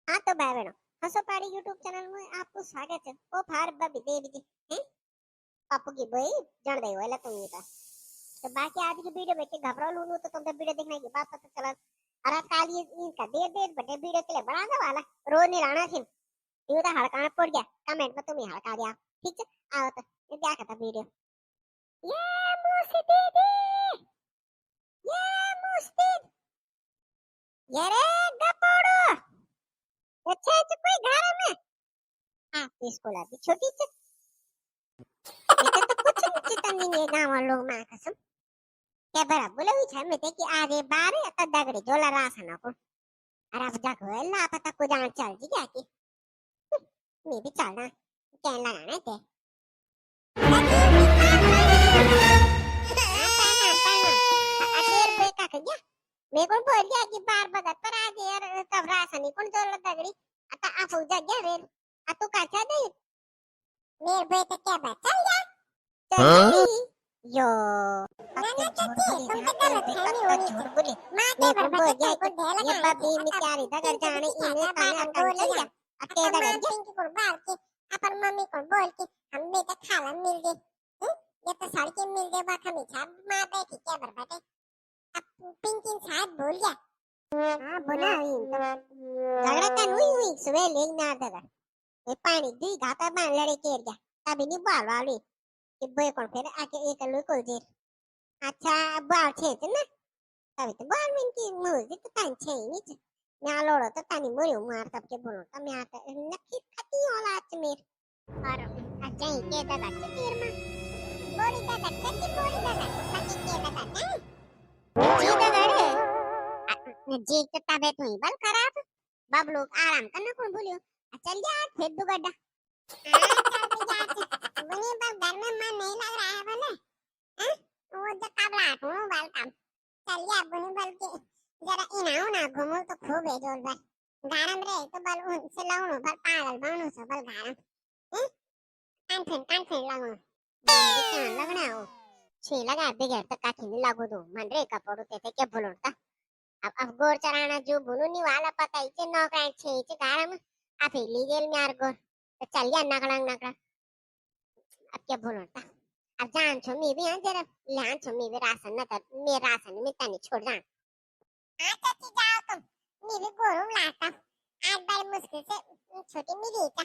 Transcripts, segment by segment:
हाँ तो भाई बहनों, हंसोपाड़ी यूट्यूब चैनल में आपको स्वागत है। ओ फार बबी देवी जी हैं पापू की बोई जण दे वाला तुम ये तो बाकी आज की वीडियो में के घबरा लूनू तो तुम वीडियो देखने के बाद पता चला। अरे काल ये इनका देर देर बड़े वीडियो के लिए बनाने वाला रोज नहीं राणा थी ये तो हड़काना पड़ गया। कमेंट में तुम ही हड़का दिया। ठीक है आओ तो ये क्या कहता वीडियो। ये मुसी दीदी, ये मुस्ती, ये रे गपोड़ो, अच्छा कोई घर में हाँ स्कूल अभी छोटी सी तो कुछ चिंता नहीं गाँव वालों में कसम क्या बरा बोले हुई छे मैं कि आगे बारे आता दगड़ी जोला रासना को अरे अब जाको ला पता को जान चल जी क्या की मैं भी चलना क्या लगाना थे मैं को बोल दिया कि बार बगत पर आ गया यार कब रासनी कौन जोला दगड़ी आता आप उजा गया रे आ तू का चाह दे मेरे बेटे क्या बात चल जा चल यो नाना चाची तुम तो गलतफहमी हो रही थी माँ के बरबटे को ढेला ये बाबी में प्यारी दगर जाने इन्हें ताने अकल चल जा अके दगर पिंकी को बाल के अपन मम्मी को बोल के हम बेटा खाला मिल गए ये तो सड़के मिल गए बात हमें छाप माँ बैठी क्या बरबटे अब पिंकी शायद भूल गया हाँ बोला झगड़ा कर हुई सुबह लेग ना दगर ये पानी दी घाटा बांध लड़े केर गया तभी नहीं बाल वाली कि बोए कौन फिर आके एक लो को देर अच्छा बाल छे ना तभी तो बाल में की मुझे तो तान छे नहीं मैं लोड़ो तो तानी मोरी मार तब के बोलो तो मैं आता नक्की खती होला आज मेर और अच्छा ही के दादा के तीर में बोली दादा कच्ची बोली दादा बाकी के दादा नहीं जी दादा रे जी के तबीयत हुई बल खराब बाब लोग आराम करना कौन बोलियो चल जा फिर दुगड्डा वही पर घर में मन नहीं लग रहा है बोले वो जो कबला हूँ वेलकम चल गया बुनी बल के जरा इनाऊ ना घूमो तो खूब है जोर बल गारम रे तो बल उन से लाऊं बल पागल बनूं से बल गारम कान फिर लाऊं बंदी क्या लगना हो छे लगा बिगड़ तक काठी में लागू दो मन रे कपड़ो ते क्या बोलता अब गोर चराना जो बोलू नहीं वाला पता ही के नौकरा छे चे गारम आप ही लीगेल में यार गोर तो चल गया नकड़ा नकड़ा अब क्या बोलता अब जान छो मैं भी जरा लान छो मैं भी राशन न कर मैं राशन में तनी छोड़ जा हाँ चाची जाओ तुम मैं भी गोरूम लाता आज बड़ी मुश्किल से छोटी मिली था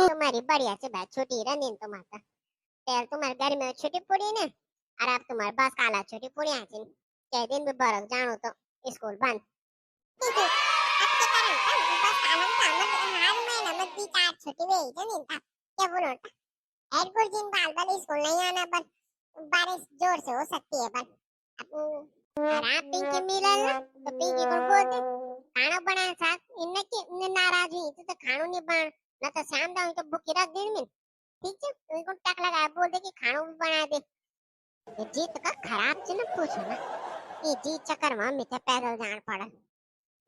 तुम्हारी बढ़िया से बात छोटी रहने तो माता तेल तुम्हारे घर में छोटी पूरी ने और अब तुम्हारे पास काला छोटी पूरी आची कह दिन भी बरक जानो तो स्कूल बंद अच्छे तरह बस आनंद सामने हर महीना में 2-4 छुट्टी भेज दे नहीं था क्या बोलो एक कुछ दिन बाल स्कूल नहीं आना पर बारिश जोर से हो सकती है पर अरे पिंकी मिलल ना तो पिंकी को बोल दे खाना बना साथ इन्ने की इन्ने नाराज हुई तो खाना नहीं बन ना तो शाम दाऊ तो भूखी रख दिन में ठीक है तो इनको टक लगा बोल दे कि खाना भी बना दे ये जीत का खराब से ना पूछो ना ये जीत चक्कर में मिटे पैदल जान पड़ा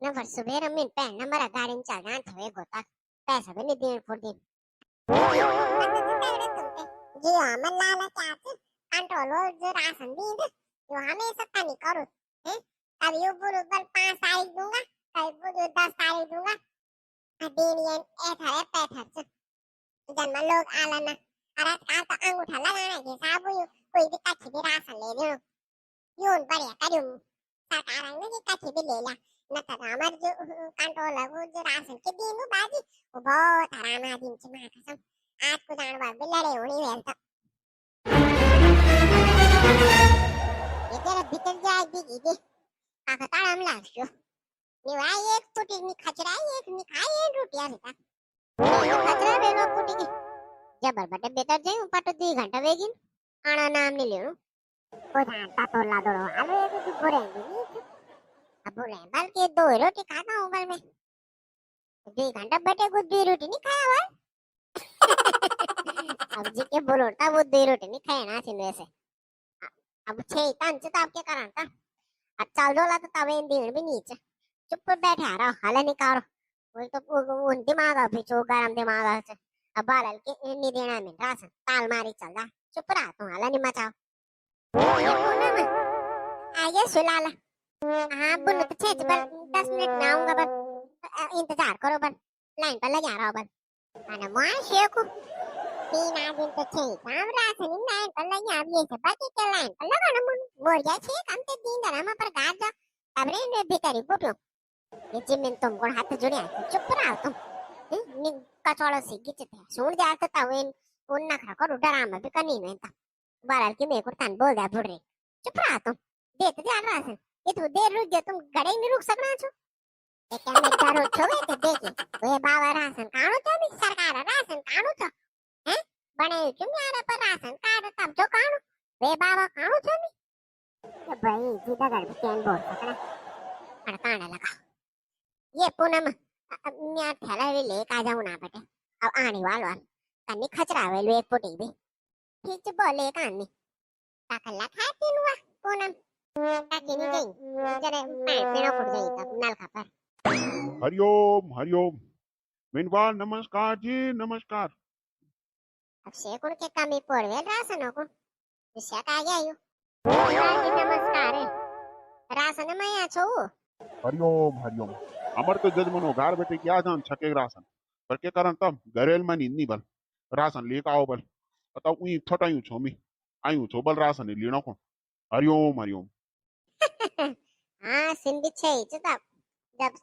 ना पर सुबह रमिन पहन ना मरा गाड़ी में चल जान थवे गोता पैसा भी नहीं देन फुर दिन जी हाँ मैं लाला क्या थे कंट्रोल हो जो राशन दी है जो हमेशा तनी करो हैं अब यो बोलो बल 5 तारीख दूंगा कल बोलो 10 तारीख दूंगा देनियन ए थारे पैठा से जन्म लोग आला ना अरे का तो अंगूठा लगाना के साहब कोई भी कच्ची भी राशन ले लो योन बढ़िया करूं सरकार ने कि कच्ची भी ले ला न तो हमारे जो कंट्रोल है वो जो राशन के दिन बाजी वो बहुत हराना दिन से मां कसम आज को जानवर भी लड़े होनी वेलता ये तेरा भीतर जाए दी दे काका ताड़म लागशो निवाय एक फुटी नि खचरा एक नि खाए रोटिया रहता खचरा बेनो फुटी की जबर बटे बेटर जाई पट 2 घंटा वेगिन आना नाम नहीं लेनो को जानता तो ला दो आलो एक तो बोरेंगे अब बोले बल्कि 2 रोटी खाता हूं बल में 2 घंटा बैठे को 2 रोटी नहीं खाया भाई अब जी के बोलता वो 2 रोटी नहीं खाया ना सिन वैसे अब 6 तंच तो आपके कारण था अब चल दो ला तो तवे दिन भी नीचे चुप बैठे आ रहा हाल नहीं करो वो तो वो दिमाग अभी जो गरम दिमाग है अब बाल के नहीं देना में रास ताल मारी चल जा चुप रहा तू हाल नहीं मचाओ ये बोला मैं आगे सुलाला हाँ बोलो तो 6 10 मिनट में आऊंगा बस इंतजार करो बल लाइन पर लगा रहो बल અને મોય શેકુ तीन दिन तो छे काम राशन इन लाइन पर लगी अब ये सब बाकी के लाइन पर लगा ना मोर जा छे कम ते दिन दरमा पर गाज तबरे ने भीतरी पुट्यो ये जिमिन तुम कोण हाथ जोड़िया चुप रहो तुम नि कचोड़ो सी गिच थे सुन जा ता वेन उन नखरा करो डरामा भी कनी में ता बारल की मैं कुर्तान बोल दे बुड़ रे चुप रहो तुम देत ध्यान राशन ये तो देर रुक गया तुम गड़े नहीं रुक सकना छो एक में डरो छोवे ते देखे वे बाबा राशन काणो तो भी सरकार राशन काणो तो हैं बने क्यों यार पर राशन कार्ड तब जो काणो वे बाबा काणो तो भी ये भाई सीधा कर भी कैन बोल सकना अड़काने लगा ये पूनम मैं थैला भी लेके आ जाऊं ना बेटे अब आने वाला कन्नी खचरा वे एक पुटी भी ठीक से बोले कान्नी ताकला खाती हुआ पूनम ताकि नहीं गई जरे पेड़ों फुट गई तब नल का पर हरिओम मीनवाल नमस्कार जी नमस्कार। अब शेकुड़ के कमी पोड़वे राशन को विषय का गया यू नमस्कार राशन में या छो हरिओम अमर तो जजमनो घर बैठे क्या जान छके राशन पर के कारण तब घरेल में नी बल राशन लेके आओ बल तब उई थटायूं छो मी आयूं छो बल राशन लीणो को हरिओम हाँ सिंधी छे तब जब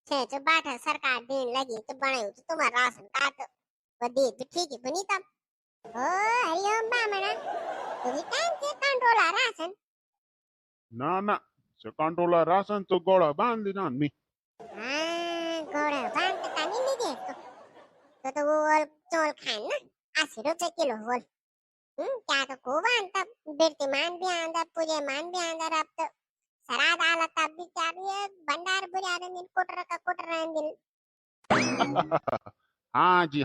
छे जो बाठा सरकार देन लगी तो बनायो तो तुम्हारा राशन कार्ड वदी तो ठीक है बनी तब ओ हरिओम बामना तुझे टाइम से कंट्रोल आ राशन ना से कंट्रोलर राशन तो गोड़ा बांध दी ना मी हाँ गोड़ा बांध के तानी नहीं दे तो वो चोल खान ना 80 रुपए किलो होल क्या तो को बांध तब बेटी मान भी आंदा पूजे मान भी आंदा अब तो सराद आला तब भी क्या भी है भंडार बुझारे दिन कोटरा का कोटरा दिन हाँ जी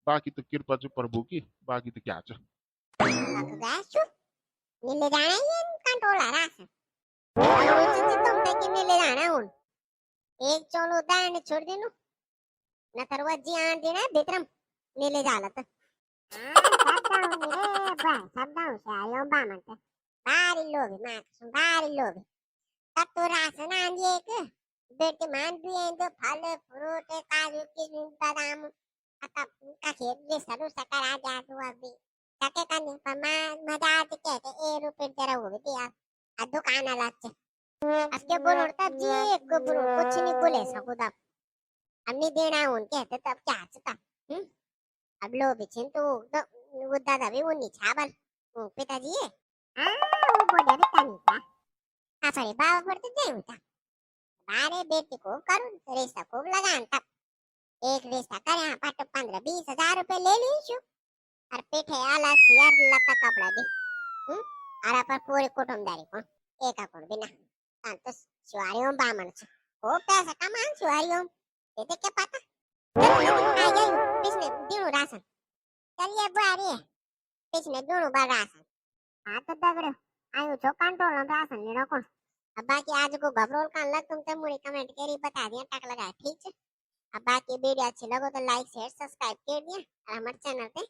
बाकी तो कृपा जो प्रभु की बाकी तो क्या च गाशु नीले जाना ये कंट्रोल आ राशन तुम तक नीले जाना उन एक चोलो दान छोड़ देनु न तरवा जी आन देना बेतरम नीले जालत सब डाउन से आयो बामंत बारी लोभी मां बारी लोभी तब तो राशन आन एक बेटी मान भी हैं तो फल फ्रूट काजू किशमिश बादाम आता का खेत ये सरू सकर आ जा तो अभी जाके करने पर मजा आती कहते 1 रुपए जरा वो भी दिया आ दुकान अलग असके बोलो तब जी एक बोलो कुछ नहीं बोले सको तब हमने देना उनके कहते तब क्या चता अब लो बिचिन तो वो दादा भी वो निछाबल वो पिताजी है वो बोले भी तनी का अरे बाबा पर तो दे उठा बारे बेटी को करूं रिश्ता खूब लगान तब एक रिश्ता करे यहाँ पर 15-20 हजार रुपए ले लीशु और पेठे अलग से यार लता कपड़ा दे और पर पूरी कुटुंबदारी को एक अकुड़ बिना तो शिवारियों बामण से वो पैसा कमान शिवारियों ये क्या पता आ गई पिछले दिनों राशन चलिए बुआरी है पिछले दिनों बार राशन हाँ तो दगड़ो आयु जो कंट्रोल राशन लेना कौन अब बाकी आज को घबरोल का लग तुम तो मुझे कमेंट करी बता दिया टक लगा ठीक है अब बाकी वीडियो अच्छी लगे तो लाइक शेयर सब्सक्राइब कर दिया और हमारे चैनल पे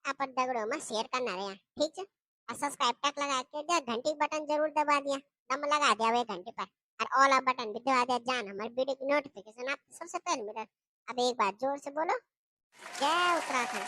अपन दगड़ों में शेयर करना रहे ठीक है और सब्सक्राइब टक लगा कर दिया घंटी बटन जरूर दबा दिया दम लगा दिया वे घंटे पर और ऑल बटन भी दबा दिया जान हमारे वीडियो की नोटिफिकेशन आप सबसे पहले मिले अब एक बार जोर से बोलो जय उत्तराखंड।